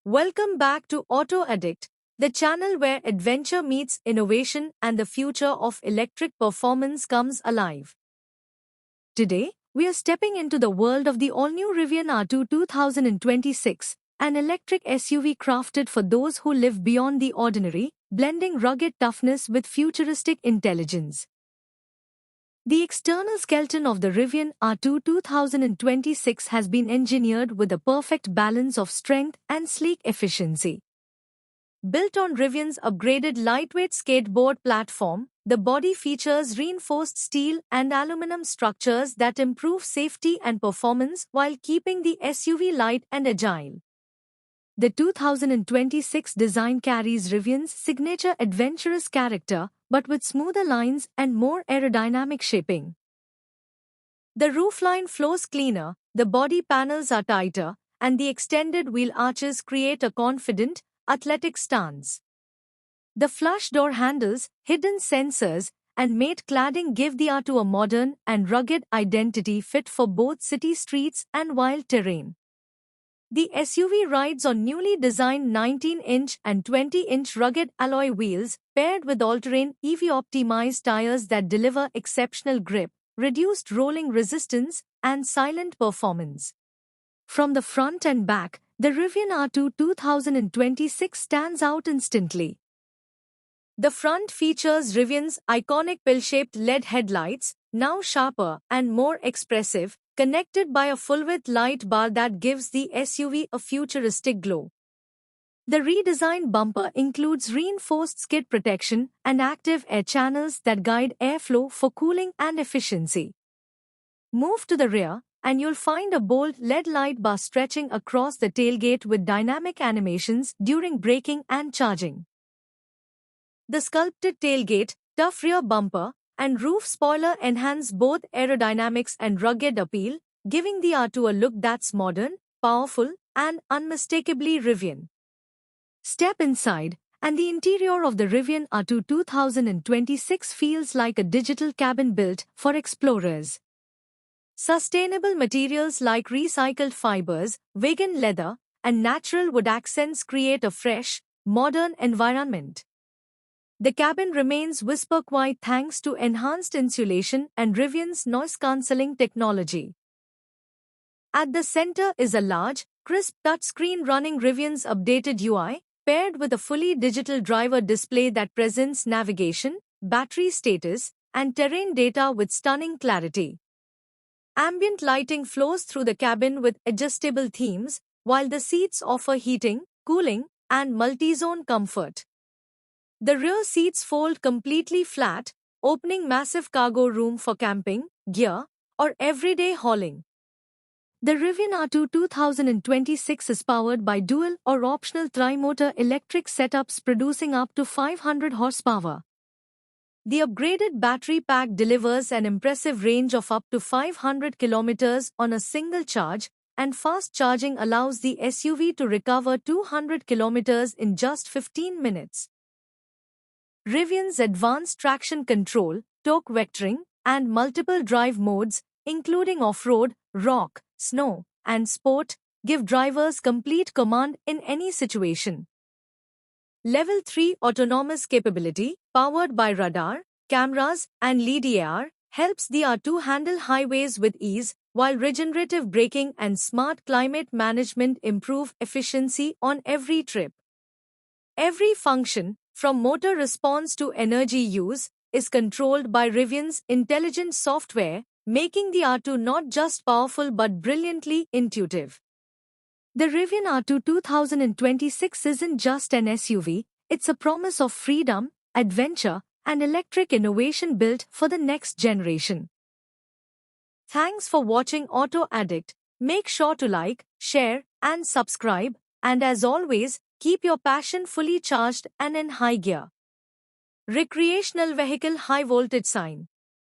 Welcome back to Auto Addict, the channel where adventure meets innovation and the future of electric performance comes alive. Today, we are stepping into the world of the all-new Rivian R2 2026, an electric SUV crafted for those who live beyond the ordinary, blending rugged toughness with futuristic intelligence. The external skeleton of the Rivian R2 2026 has been engineered with a perfect balance of strength and sleek efficiency. Built on Rivian's upgraded lightweight skateboard platform, the body features reinforced steel and aluminum structures that improve safety and performance while keeping the SUV light and agile. The 2026 design carries Rivian's signature adventurous character, but with smoother lines and more aerodynamic shaping. The roofline flows cleaner, the body panels are tighter, and the extended wheel arches create a confident, athletic stance. The flush door handles, hidden sensors, and matte cladding give the R2 a modern and rugged identity fit for both city streets and wild terrain. The SUV rides on newly designed 19-inch and 20-inch rugged alloy wheels, paired with all-terrain EV-optimized tires that deliver exceptional grip, reduced rolling resistance, and silent performance. From the front and back, the Rivian R2 2026 stands out instantly. The front features Rivian's iconic pill-shaped LED headlights, now sharper and more expressive, connected by a full-width light bar that gives the SUV a futuristic glow. The redesigned bumper includes reinforced skid protection and active air channels that guide airflow for cooling and efficiency. Move to the rear, and you'll find a bold LED light bar stretching across the tailgate with dynamic animations during braking and charging. The sculpted tailgate, tough rear bumper, and roof spoiler enhance both aerodynamics and rugged appeal, giving the R2 a look that's modern, powerful, and unmistakably Rivian. Step inside, and the interior of the Rivian R2 2026 feels like a digital cabin built for explorers. Sustainable materials like recycled fibers, vegan leather, and natural wood accents create a fresh, modern environment. The cabin remains whisper-quiet thanks to enhanced insulation and Rivian's noise-cancelling technology. At the center is a large, crisp touchscreen running Rivian's updated UI, paired with a fully digital driver display that presents navigation, battery status, and terrain data with stunning clarity. Ambient lighting flows through the cabin with adjustable themes, while the seats offer heating, cooling, and multi-zone comfort. The rear seats fold completely flat, opening massive cargo room for camping, gear, or everyday hauling. The Rivian R2 2026 is powered by dual or optional tri-motor electric setups producing up to 500 horsepower. The upgraded battery pack delivers an impressive range of up to 500 kilometers on a single charge, and fast charging allows the SUV to recover 200 kilometers in just 15 minutes. Rivian's advanced traction control, torque vectoring, and multiple drive modes, including off-road, rock, snow, and sport, give drivers complete command in any situation. Level 3 autonomous capability, powered by radar, cameras, and LiDAR, helps the R2 handle highways with ease, while regenerative braking and smart climate management improve efficiency on every trip. Every function, from motor response to energy use, is controlled by Rivian's intelligent software, making the R2 not just powerful but brilliantly intuitive. The Rivian R2 2026 isn't just an SUV, it's a promise of freedom, adventure, and electric innovation built for the next generation. Thanks for watching Auto Addict. Make sure to like, share, and subscribe, and as always, keep your passion fully charged and in high gear. Recreational vehicle high voltage sign.